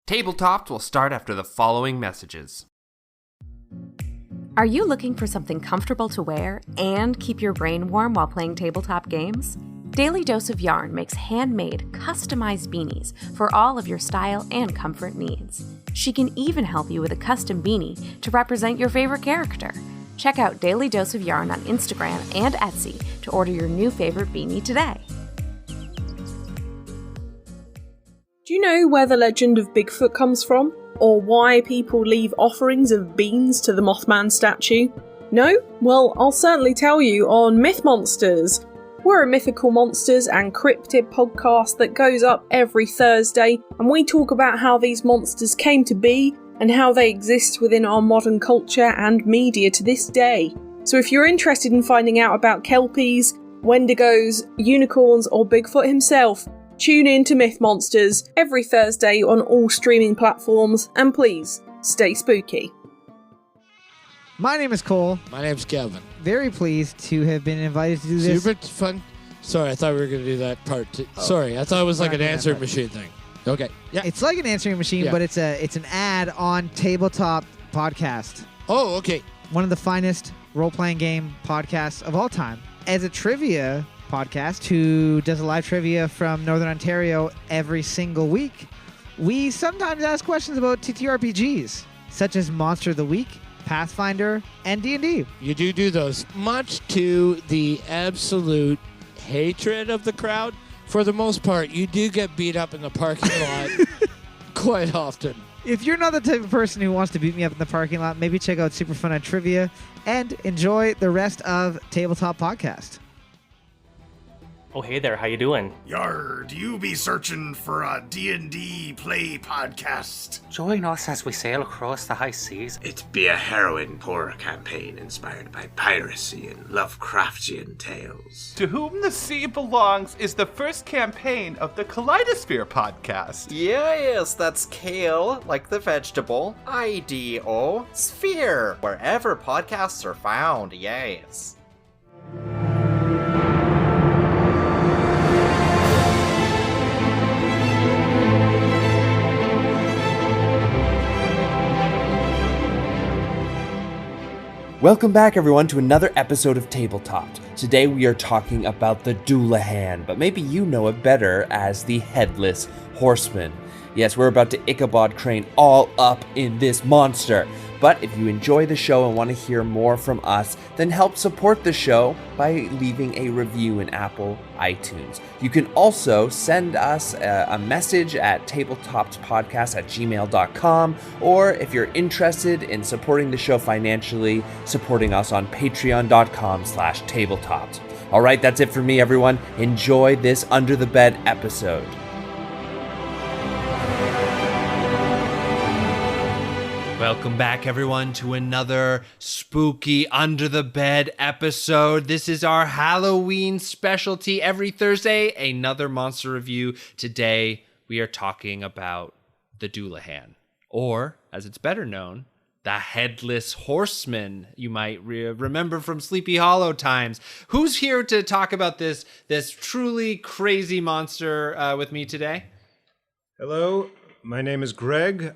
Tabletopped will start after the following messages. Are you looking for something comfortable to wear and keep your brain warm while playing tabletop games? Daily Dose of Yarn makes handmade, customized beanies for all of your style and comfort needs. She can even help you with a custom beanie to represent your favorite character. Check out Daily Dose of Yarn on Instagram and Etsy to order your new favorite beanie today. Do you know where the legend of Bigfoot comes from? Or why people leave offerings of beans to the Mothman statue? No? Well, I'll certainly tell you on Myth Monsters. We're a mythical monsters and cryptid podcast that goes up every Thursday, and we talk about how these monsters came to be and how they exist within our modern culture and media to this day. So if you're interested in finding out about kelpies, wendigos, unicorns, or Bigfoot himself, tune in to Myth Monsters every Thursday on all streaming platforms, and please, stay spooky. My name is Cole. My name's Kevin. Very pleased to have been invited to do this. Super fun. Sorry, I thought we were going to do that part too. Sorry, I thought it was like an answering machine thing. Okay. Yeah. It's like an answering machine, but it's an ad on Tabletopped podcast. Oh, okay. One of the finest role-playing game podcasts of all time. As a trivia podcast who does a live trivia from Northern Ontario every single week, we sometimes ask questions about TTRPGs, such as Monster of the Week, Pathfinder, and D&D. You do those, much to the absolute hatred of the crowd. For the most part, you do get beat up in the parking lot quite often. If you're not the type of person who wants to beat me up in the parking lot, maybe check out Super Fun on Trivia and enjoy the rest of Tabletop Podcast. Oh, hey there, how you doing? Yar, do you be searching for a D&D play podcast? Join us as we sail across the high seas. It be a heroine horror campaign inspired by piracy and Lovecraftian tales. To Whom the Sea Belongs is the first campaign of the Kaleidosphere podcast. Yes, that's kale, like the vegetable. IDO, sphere, wherever podcasts are found, yes. Welcome back, everyone, to another episode of Tabletopped. Today we are talking about the Dullahan, but maybe you know it better as the Headless Horseman. Yes, we're about to Ichabod Crane all up in this monster. But if you enjoy the show and want to hear more from us, then help support the show by leaving a review in Apple iTunes. You can also send us a message at tabletoppedpodcast@gmail.com, or if you're interested in supporting the show financially, supporting us on patreon.com/tabletopped. All right, that's it for me, everyone. Enjoy this Under the Bed episode. Welcome back, everyone, to another spooky Under the Bed episode. This is our Halloween specialty. Every Thursday, another monster review. Today, we are talking about the Dullahan, or, as it's better known, the Headless Horseman. You might remember from Sleepy Hollow times. Who's here to talk about this truly crazy monster with me today? Hello, my name is Greg.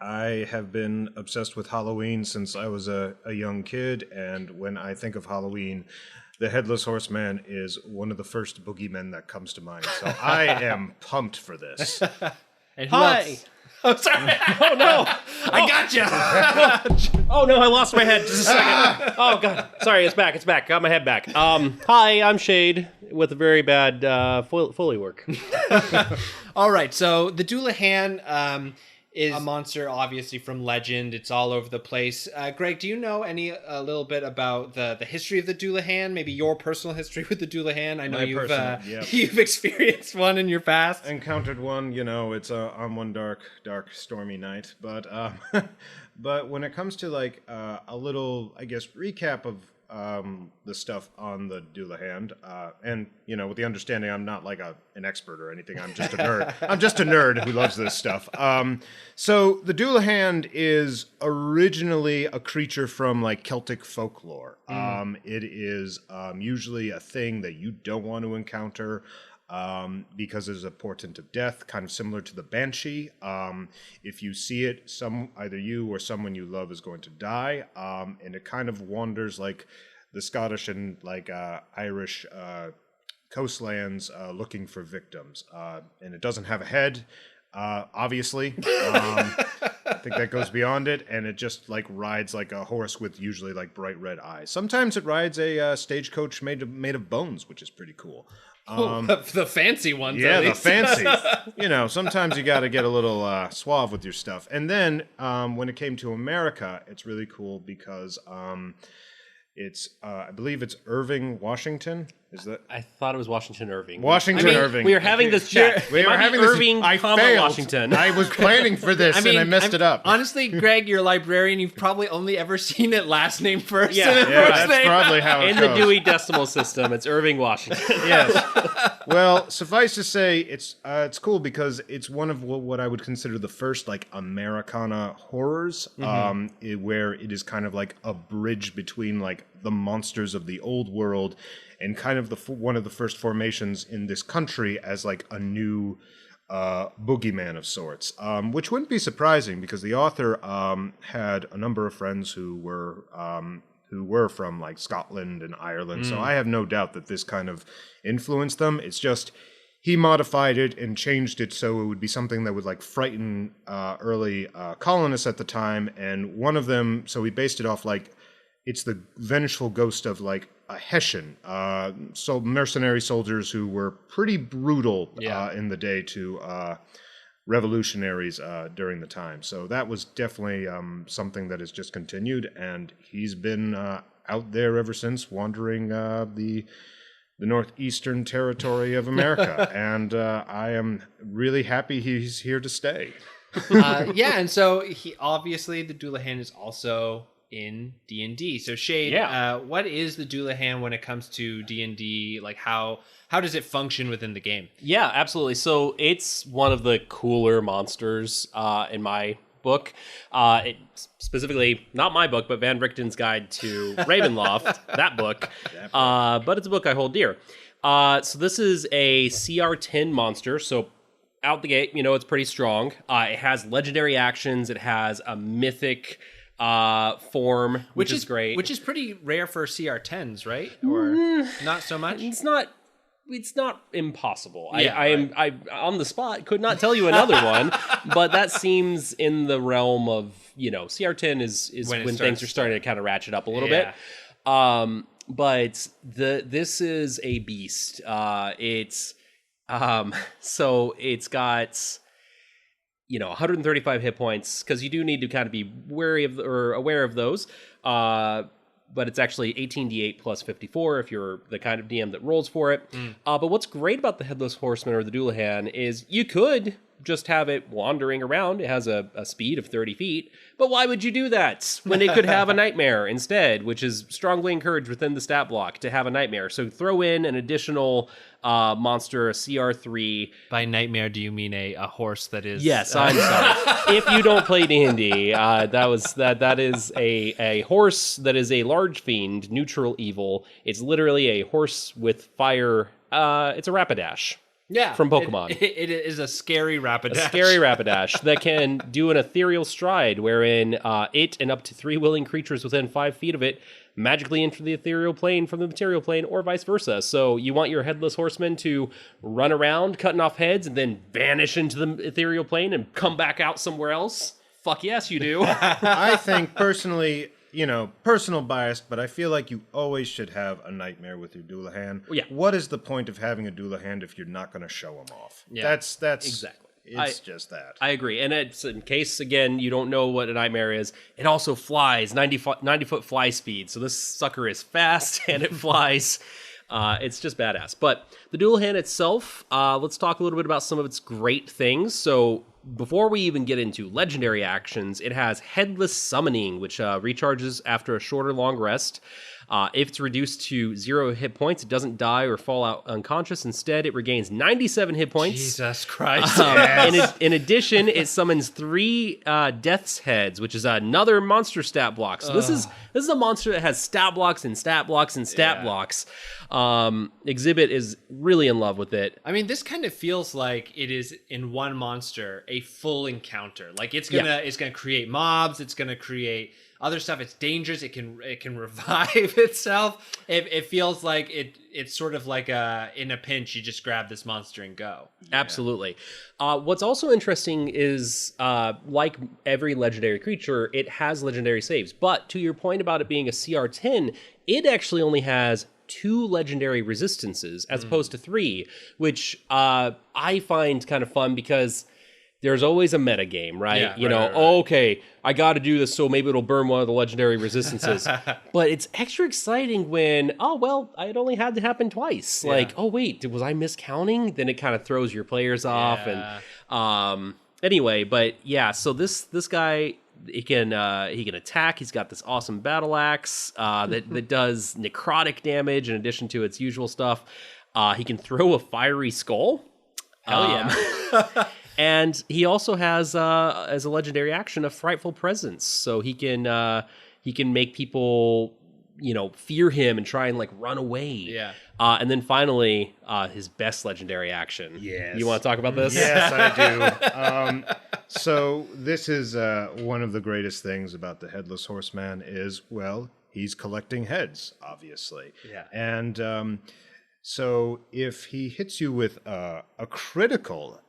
I have been obsessed with Halloween since I was a young kid, and when I think of Halloween, the Headless Horseman is one of the first boogeymen that comes to mind. So I am pumped for this. And who else? Oh, sorry. Oh, no. I got you. Oh, no, I lost my head. Just a second. Oh, God. Sorry, it's back. Got my head back. Hi, I'm Shade with a very bad Foley work. All right, so the Dullahan is a monster, obviously, from legend. It's all over the place. Greg, do you know a little bit about the history of the Dullahan? Maybe your personal history with the Dullahan? I know you've experienced one in your past. Encountered one, it's on one dark, stormy night. But but when it comes to like a little, I guess, recap of the stuff on the Dullahan, and with the understanding I'm not like an expert or anything. I'm just a nerd. I'm just a nerd who loves this stuff. So the Dullahan is originally a creature from like Celtic folklore. It is usually a thing that you don't want to encounter. because it is a portent of death, kind of similar to the Banshee. If you see it, either you or someone you love is going to die, and it kind of wanders like the Scottish and like Irish coastlands looking for victims. And it doesn't have a head, obviously. I think that goes beyond it, and it just like rides like a horse with usually like bright red eyes. Sometimes it rides a stagecoach made of bones, which is pretty cool. The fancy ones. Yeah, at the least. fancy. Sometimes you got to get a little suave with your stuff. And then when it came to America, it's really cool because it's I believe it's Irving, Washington. Is that? I thought it was Washington Irving. Irving. We are having this chat. We are having this. Irving, I failed. Washington. I was planning for this and I messed it up. Honestly, Greg, you're a librarian. You've probably only ever seen it last name first. Yeah. and then Yeah, first that's name. probably how it In goes. the Dewey Decimal System, it's Irving, Washington. Yes. Well, suffice to say, it's cool because it's one of what I would consider the first like Americana horrors, where it is kind of like a bridge between like the monsters of the old world and kind of one of the first formations in this country as like a new boogeyman of sorts, which wouldn't be surprising because the author had a number of friends who were from like Scotland and Ireland. So I have no doubt that this kind of influenced them. It's just he modified it and changed it so it would be something that would like frighten early colonists at the time. And one of them, so he based it off like it's the vengeful ghost of like a Hessian, so mercenary soldiers who were pretty brutal in the day to revolutionaries during the time. So that was definitely something that has just continued, and he's been out there ever since, wandering the northeastern territory of America. And I am really happy he's here to stay. And so obviously the Dullahan is also in D&D. So Shade, what is the Dullahan when it comes to D&D? Like how does it function within the game? Yeah, absolutely. So it's one of the cooler monsters in my book. It's specifically not my book, but Van Richten's Guide to Ravenloft, that book. But it's a book I hold dear. So this is a CR10 monster. So out the gate, it's pretty strong. It has legendary actions. It has a mythic form, which is great. Which is pretty rare for CR10s, right? Or not so much? It's not impossible. Yeah, I on the spot could not tell you another one, but that seems in the realm of, CR10 is when things are starting to kind of ratchet up a little bit. But this is a beast. So it's got 135 hit points, because you do need to kind of be wary of or aware of those. But it's actually 18d8 plus 54 if you're the kind of DM that rolls for it. But what's great about the Headless Horseman or the Dullahan is you could just have it wandering around. It has a speed of 30 feet. But why would you do that when it could have a nightmare instead, which is strongly encouraged within the stat block to have a nightmare? So throw in an additional monster, a CR3. By nightmare, do you mean a horse that is... Yes, I'm sorry. If you don't play D&D, that is a horse that is a large fiend, neutral evil. It's literally a horse with fire. It's a Rapidash. Yeah, from Pokemon. It is a scary Rapidash. A scary Rapidash that can do an ethereal stride, wherein it and up to 3 willing creatures within 5 feet of it magically enter the ethereal plane from the material plane, or vice versa. So you want your Headless Horseman to run around, cutting off heads, and then vanish into the ethereal plane and come back out somewhere else? Fuck yes, you do. I think personally... personal bias, but I feel like you always should have a nightmare with your Dullahan. Yeah. What is the point of having a Dullahan if you're not going to show him off? Yeah. That's exactly. It's just that. I agree. And it's in case, again, you don't know what a nightmare is, it also flies 90-foot fly speed. So this sucker is fast and it flies. It's just badass. But the Dullahan itself, let's talk a little bit about some of its great things. So before we even get into legendary actions, it has Headless Summoning, which recharges after a short or long rest. If it's reduced to 0 hit points, it doesn't die or fall out unconscious. Instead, it regains 97 hit points. Jesus Christ. In addition, it summons 3 Death's Heads, which is another monster stat block. So this is a monster that has stat blocks and stat blocks and stat blocks. Exhibit is really in love with it. I mean, this kind of feels like it is in one monster a full encounter. Like it's gonna create mobs. It's gonna create other stuff. It's dangerous. It can revive itself. It feels like it's sort of like in a pinch, you just grab this monster and go. Absolutely. What's also interesting is, like every legendary creature, it has legendary saves. But to your point about it being a CR10, it actually only has 2 legendary resistances as opposed to 3, which I find kind of fun because there's always a meta game, right? Right. Okay, I got to do this, so maybe it'll burn one of the legendary resistances. But it's extra exciting when, it only had to happen twice. Yeah. Like, oh wait, was I miscounting? Then it kind of throws your players off. And anyway, but yeah, so this guy, he can attack. He's got this awesome battle axe that does necrotic damage in addition to its usual stuff. He can throw a fiery skull. Hell yeah. And he also has, as a legendary action, a frightful presence. So he can make people, fear him and try and like run away. Yeah. And then finally, his best legendary action. Yes. You want to talk about this? Yes, I do. So this is one of the greatest things about the Headless Horseman is, well, he's collecting heads, obviously. Yeah. And so if he hits you with a critical,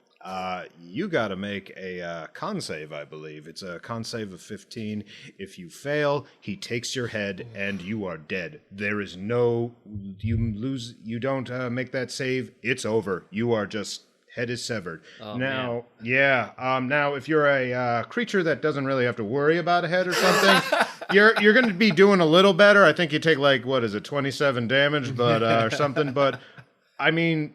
you got to make a con save, I believe. It's a con save of 15. If you fail, he takes your head and you are dead. There is no, you don't make that save, it's over. You are just, head is severed. Oh, now, now if you're a creature that doesn't really have to worry about a head or something, you're going to be doing a little better. I think you take 27 damage, but or something. But I mean,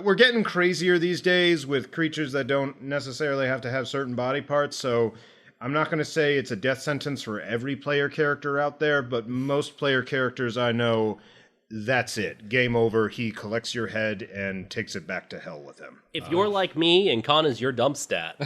we're getting crazier these days with creatures that don't necessarily have to have certain body parts, so I'm not going to say it's a death sentence for every player character out there, but most player characters I know, that's it. Game over. He collects your head and takes it back to hell with him. If you're like me and con is your dump stat,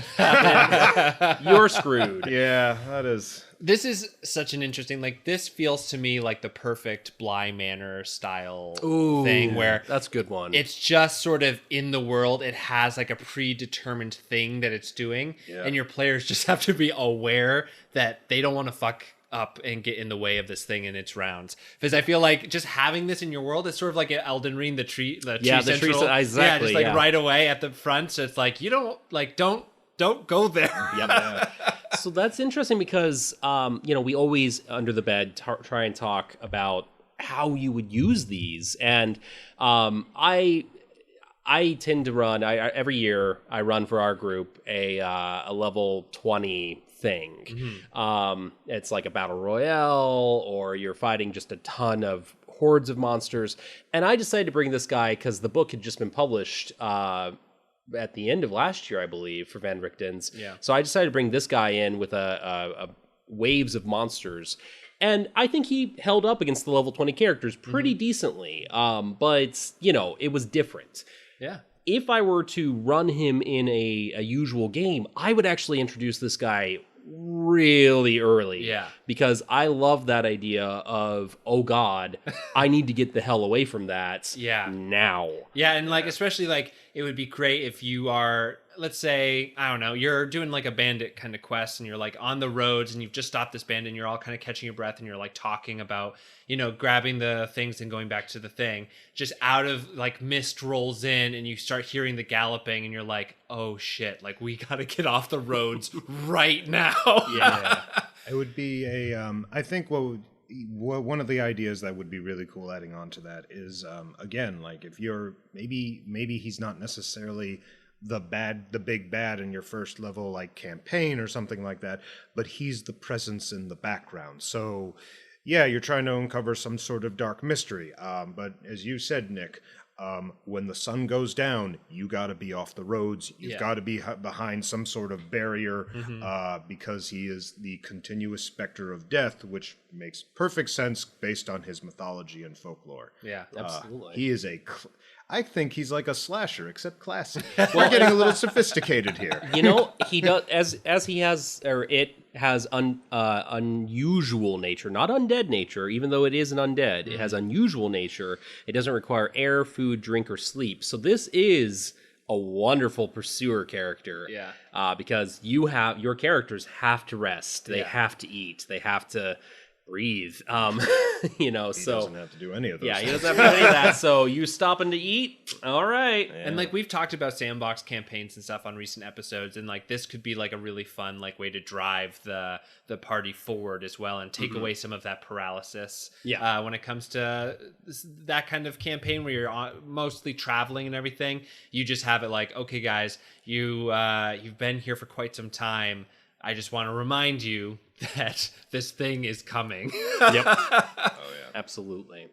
you're screwed. Yeah, that is... This is such an interesting, this feels to me like the perfect Bly Manor style thing where that's a good one. It's just sort of in the world. It has like a predetermined thing that it's doing. Yeah. And your players just have to be aware that they don't want to fuck up and get in the way of this thing in its rounds. Because I feel like just having this in your world is sort of like an Elden Ring, the tree central. Exactly. Yeah, just right away at the front. So it's like, you don't go there. Yep. So that's interesting because, we always, under the bed, try and talk about how you would use these. And I tend to run, every year, I run for our group a level 20 thing. Mm-hmm. It's like a battle royale, or you're fighting just a ton of hordes of monsters. And I decided to bring this guy because the book had just been published at the end of last year, I believe, for Van Richten's. Yeah. So I decided to bring this guy in with a waves of monsters. And I think he held up against the level 20 characters pretty decently. But, it was different. Yeah. If I were to run him in a usual game, I would actually introduce this guy really early. Yeah. Because I love that idea of, oh God, I need to get the hell away from that now. Yeah, and especially it would be great if you are, let's say, I don't know, you're doing a bandit kind of quest and you're on the roads and you've just stopped this bandit and you're all kind of catching your breath and you're talking about, grabbing the things and going back to the thing. Just out of mist rolls in and you start hearing the galloping and you're like, oh shit, we gotta get off the roads right now. Yeah. It would be I think one of the ideas that would be really cool adding on to that is, again, if you're maybe he's not necessarily the big bad in your first level campaign or something like that, but he's the presence in the background. So yeah, you're trying to uncover some sort of dark mystery. But as you said, Nick, When the sun goes down, you got to be off the roads. You've Yeah. got to be behind some sort of barrier because he is the continuous specter of death, which makes perfect sense based on his mythology and folklore. Yeah, absolutely. He is I think he's like a slasher, except classy. We're getting a little sophisticated here. You know, he does as he has, or it has unusual nature, not undead nature. Even though it is an undead, it has unusual nature. It doesn't require air, food, drink, or sleep. So this is a wonderful pursuer character. Yeah. Because your characters have to rest. They Yeah. have to eat. They have to breathe. You know, He so doesn't have to do any of those. yeah, things. he doesn't have to do any of that. So you stopping to eat? All right. And like we've talked about sandbox campaigns and stuff on recent episodes, and like this could be like a really fun like way to drive the party forward as well, and take away some of that paralysis. Yeah. When it comes to that kind of campaign where you're mostly traveling and everything, you just have it like, okay, guys, you've been here for quite some time. I just want to remind you that this thing is coming. Yep. Oh yeah. Absolutely.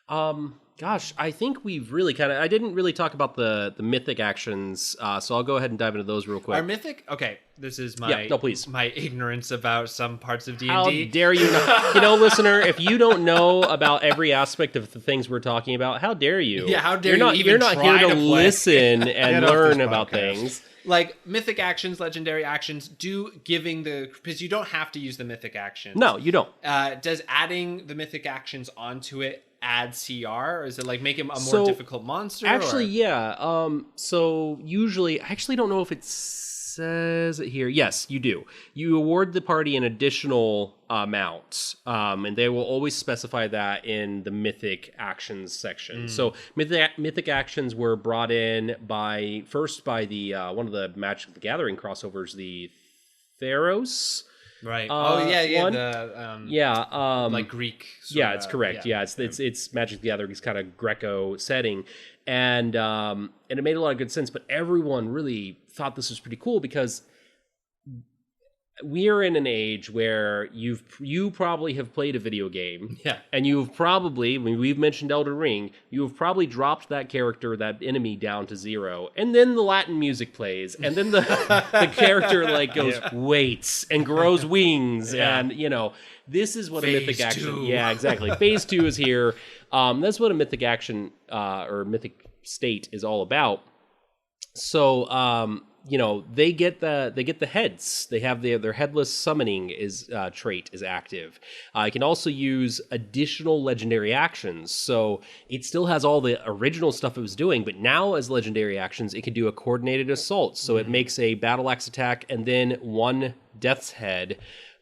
Gosh, I think we've really I didn't really talk about the mythic actions, so I'll go ahead and dive into those real quick. Our mythic, okay, this is my please. my ignorance about some parts of D&D. How dare you not? You know, listener, if you don't know about every aspect of the things we're talking about, how dare you? Yeah, how dare you're you not, even You're not try here to to play. listen and Get off learn this about podcast. things. Like mythic actions, legendary actions, because you don't have to use the mythic actions. No, you don't. Does adding the mythic actions onto it add CR, or is it like make him a more So, difficult monster? Actually, or? yeah. So usually, I actually don't know if it says it here. Yes, you do. You award the party an additional amount, and they will always specify that in the mythic actions section. So mythic actions were brought in by the one of the Magic the Gathering crossovers, the Theros. Right. One. The like Greek. Yeah, it's correct. Yeah, it's Magic the Gathering's kind of Greco setting, and it made a lot of good sense. But everyone really thought this was pretty cool because we are in an age where you probably have played a video game, and you've probably, we've mentioned Elden Ring, you have probably dropped that character, that enemy, down to 0, and then the Latin music plays, and then the character like goes waits and grows wings, and you know, this is what Phase a mythic action. 2. Yeah, exactly. Phase 2 is here. That's what a mythic action or mythic state is all about. So. You know, they get the heads. They have their headless summoning trait is active. It can also use additional legendary actions. So it still has all the original stuff it was doing, but now as legendary actions, it can do a coordinated assault. So it makes a battle axe attack and then one death's head.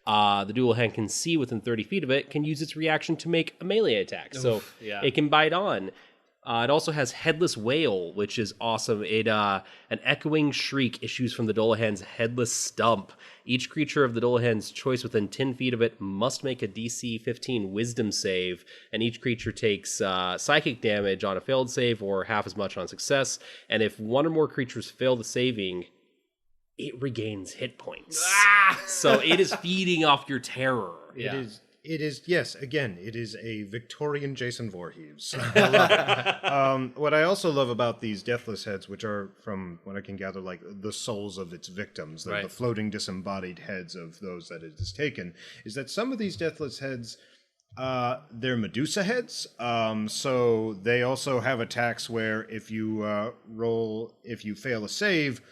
The Dullahan can see within 30 feet of it, can use its reaction to make a melee attack. So it can bite on. It also has Headless Wail, which is awesome. An echoing shriek issues from the Dullahan's headless stump. Each creature of the Dullahan's choice within 10 feet of it must make a DC 15 Wisdom save, and each creature takes psychic damage on a failed save or half as much on success. And if one or more creatures fail the saving, it regains hit points. So it is feeding off your terror. Yeah. It is, yes, again, it is a Victorian Jason Voorhees. I love it. What I also love about these Deathless Heads, which are, from what I can gather, like the souls of its victims, the floating disembodied heads of those that it has taken, is that some of these Deathless Heads, they're Medusa heads, so they also have attacks where if you fail a save,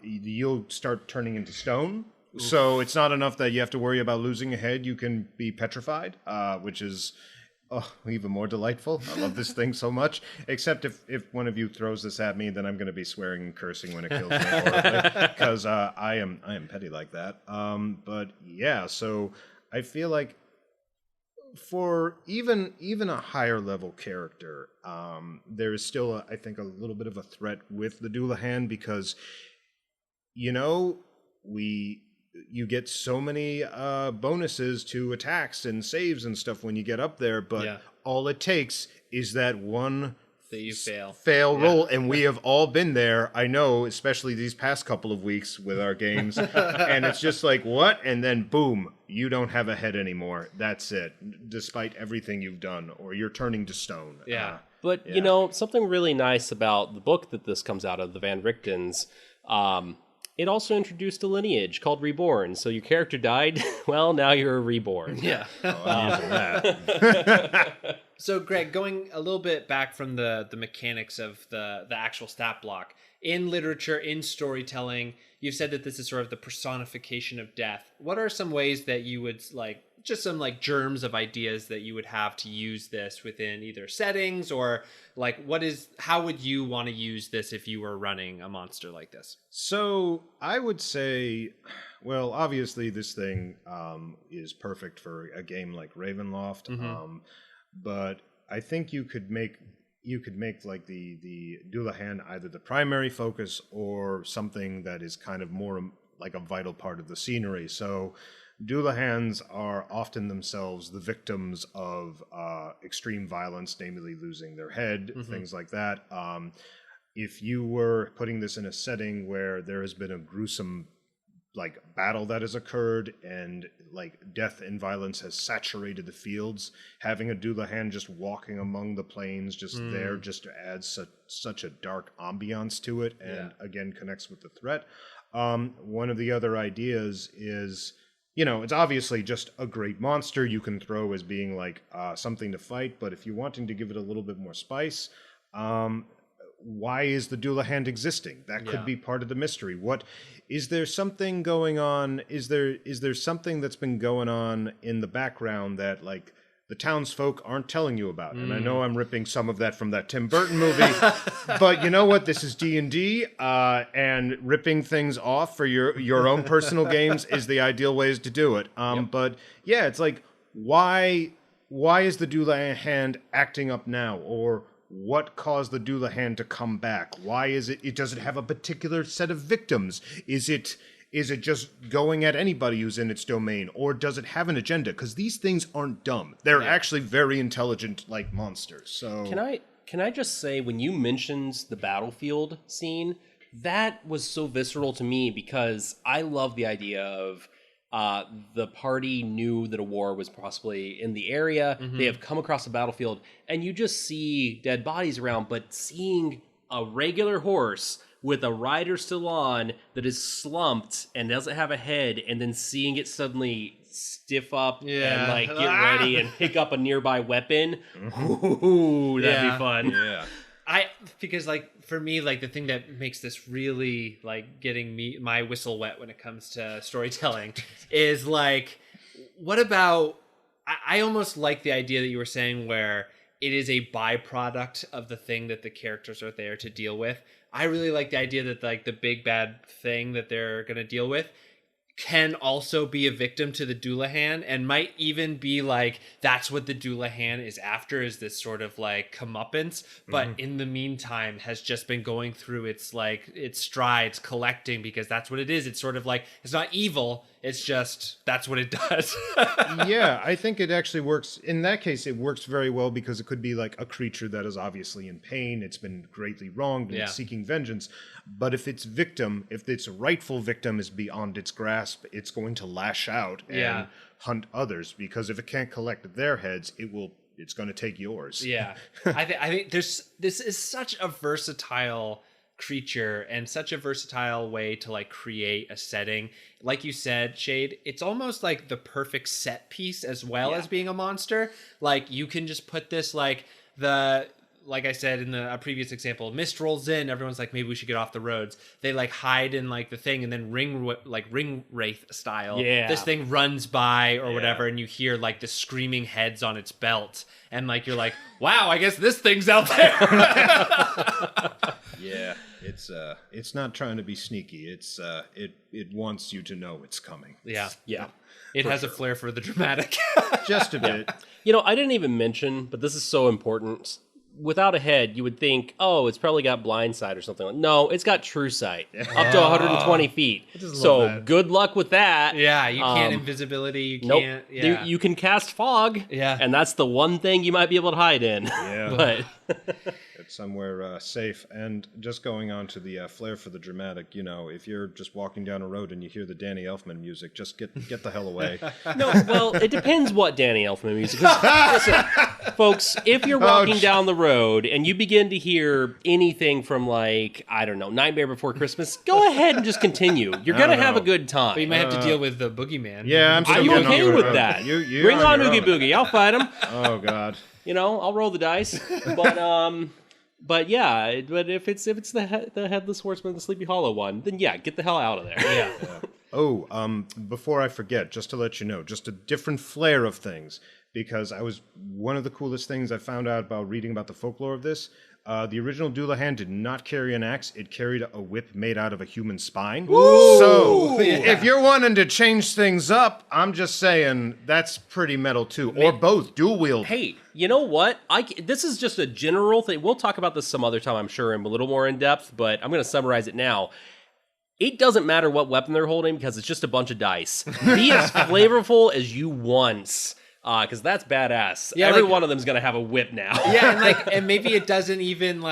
you'll start turning into stone. So it's not enough that you have to worry about losing a head. You can be petrified, which is even more delightful. I love this thing so much. Except if one of you throws this at me, then I'm going to be swearing and cursing when it kills me horribly, because I am petty like that. But yeah, so I feel like for even a higher level character, there is still I think a little bit of a threat with the Dullahan, because you get so many bonuses to attacks and saves and stuff when you get up there, but all it takes is that one that you fail. Roll, and we have all been there. I know, especially these past couple of weeks with our games, and it's just like, what? And then boom, you don't have a head anymore. That's it. Despite everything you've done, or you're turning to stone. Yeah. But, you know, something really nice about the book that this comes out of, the Van Richtens, it also introduced a lineage called Reborn. So your character died, well, now you're reborn. Yeah. I'm using that. So, Greg, going a little bit back from the mechanics of the actual stat block, in literature, in storytelling, you've said that this is sort of the personification of death. What are some ways that you would, like, just some, like, germs of ideas that you would have to use this within either settings or, like, how would you want to use this if you were running a monster like this? So I would say, well, obviously this thing is perfect for a game like Ravenloft. But I think you could make like the Dullahan either the primary focus or something that is kind of more like a vital part of the scenery. So Dullahans are often themselves the victims of extreme violence, namely losing their head, things like that. If you were putting this in a setting where there has been a gruesome like battle that has occurred and like death and violence has saturated the fields, having a Dullahan just walking among the plains just there just adds such a dark ambiance to it, and again connects with the threat. One of the other ideas is, you know, it's obviously just a great monster you can throw as being like something to fight, but if you're wanting to give it a little bit more spice, why is the Dullahan existing? That could be part of the mystery. What is there something going on? Is there something that's been going on in the background that like the townsfolk aren't telling you about? And I know I'm ripping some of that from that Tim Burton movie, but you know what? This is D&D, and ripping things off for your own personal games is the ideal ways to do it. But yeah, it's like why is the Dullahan acting up now, or what caused the Dullahan to come back? Why is it? Does it have a particular set of victims? Is it just going at anybody who's in its domain, or does it have an agenda? Because these things aren't dumb; they're actually very intelligent, like monsters. So can I just say, when you mentioned the battlefield scene, that was so visceral to me because I love the idea of the party knew that a war was possibly in the area. They have come across a battlefield, and you just see dead bodies around, but seeing a regular horse with a rider still on that is slumped and doesn't have a head, and then seeing it suddenly stiff up and like get ready and pick up a nearby weapon. Ooh, that'd be fun. yeah. Because like for me, like the thing that makes this really like getting my whistle wet when it comes to storytelling is like, what about, I almost like the idea that you were saying where it is a byproduct of the thing that the characters are there to deal with. I really like the idea that like the big bad thing that they're going to deal with can also be a victim to the Dullahan, and might even be like, that's what the Dullahan is after, is this sort of like comeuppance, but in the meantime has just been going through its strides, collecting, because that's what it is. It's sort of like, it's not evil, it's just, that's what it does. Yeah, I think it actually works. In that case, it works very well because it could be like a creature that is obviously in pain, it's been greatly wronged, and it's seeking vengeance. But if its victim, if its rightful victim is beyond its grasp, it's going to lash out and hunt others, because if it can't collect their heads, it's going to take yours. Yeah. I think this is such a versatile creature and such a versatile way to like create a setting. Like you said, Shade, it's almost like the perfect set piece as well as being a monster. Like you can just put this like I said in a previous example, mist rolls in, everyone's like, maybe we should get off the roads. They like hide in like the thing, and then ring wraith style, this thing runs by or whatever, and you hear like the screaming heads on its belt, and like you're like, wow, I guess this thing's out there. Yeah, it's not trying to be sneaky. It's it wants you to know it's coming. Yeah. It has a flair for the dramatic. Just a bit. You know, I didn't even mention, but this is so important. Without a head, you would think, oh, it's probably got blind sight or something. No, it's got true sight, up to 120 feet. So good luck with that. Yeah, you can't invisibility. You can't. Yeah. You can cast fog. Yeah, and that's the one thing you might be able to hide in. Yeah, but Right, somewhere safe. And just going on to the flair for the dramatic, if you're just walking down a road and you hear the Danny Elfman music, just get the hell away. No, well, it depends what Danny Elfman music. 'Cause, listen, folks, if you're walking down the road and you begin to hear anything from, like, I don't know, Nightmare Before Christmas, go ahead and just continue. You're going to have a good time. But you might have to deal with the boogeyman. Yeah, I'm still Are you getting okay over with it. that? You Bring on your Oogie own. Boogie. I'll fight him. Oh, God. I'll roll the dice. But yeah, but if it's the Headless Horseman, the Sleepy Hollow one, then yeah, get the hell out of there. Yeah. Oh, before I forget, just to let you know, just a different flair of things, because one of the coolest things I found out about reading about the folklore of this, the original Dullahan did not carry an axe, it carried a whip made out of a human spine. Ooh, so, yeah. if you're wanting to change things up, I'm just saying, that's pretty metal too. Or both, dual wield. Hey, you know what? This is just a general thing. We'll talk about this some other time, I'm sure, in a little more in depth, but I'm going to summarize it now. It doesn't matter what weapon they're holding because it's just a bunch of dice. Be as flavorful as you want, because that's badass. Yeah, Every like- one of them's gonna have a whip now. Yeah, and maybe it doesn't even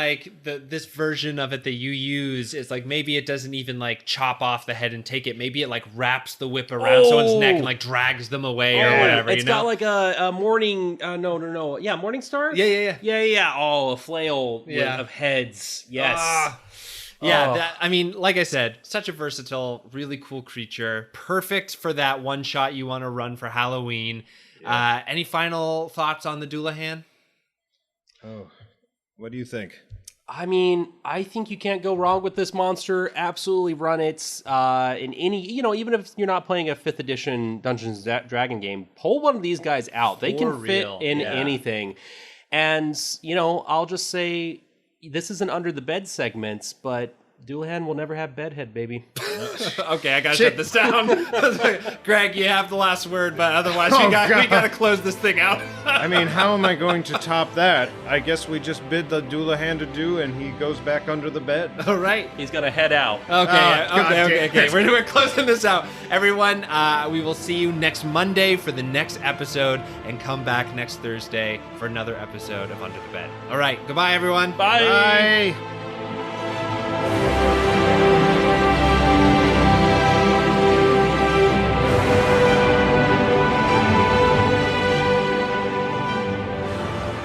this version of it that you use is maybe it doesn't even chop off the head and take it. Maybe it wraps the whip around someone's neck and drags them away or whatever. It's got a morning. No. Yeah, Morning Star. Yeah. Oh, a flail of heads. Yes. Yeah, like I said, such a versatile, really cool creature. Perfect for that one shot you want to run for Halloween. Yeah. Any final thoughts on the Dullahan? Oh, what do you think? I think you can't go wrong with this monster. Absolutely run it in any, even if you're not playing a 5th edition Dungeons & Dragon game, pull one of these guys out. They can fit in anything. And, I'll just say this isn't under the bed segments, but Dullahan will never have bedhead, baby. Okay, I gotta shut this down. Greg, you have the last word, but otherwise we gotta close this thing out. How am I going to top that? I guess we just bid the Dullahan to do, and he goes back under the bed. All right. He's gonna head out. Okay. We're closing this out. Everyone, we will see you next Monday for the next episode, and come back next Thursday for another episode of Under the Bed. All right, goodbye, everyone. Bye. Bye.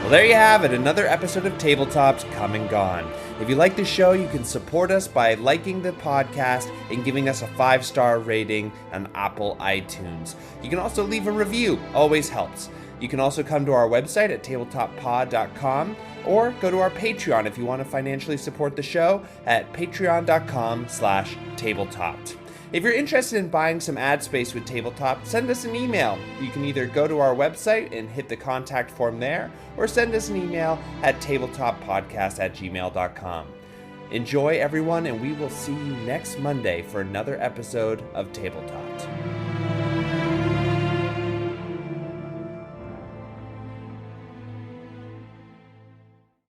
Well, there you have it, another episode of Tabletopped come and gone. If you like the show, you can support us by liking the podcast and giving us a 5-star rating on Apple iTunes. You can also leave a review, always helps. You can also come to our website at tabletopppod.com or go to our Patreon if you want to financially support the show at patreon.com/tabletopped. If you're interested in buying some ad space with Tabletop, send us an email. You can either go to our website and hit the contact form there, or send us an email at tabletopppodcast@gmail.com. Enjoy, everyone, and we will see you next Monday for another episode of Tabletop.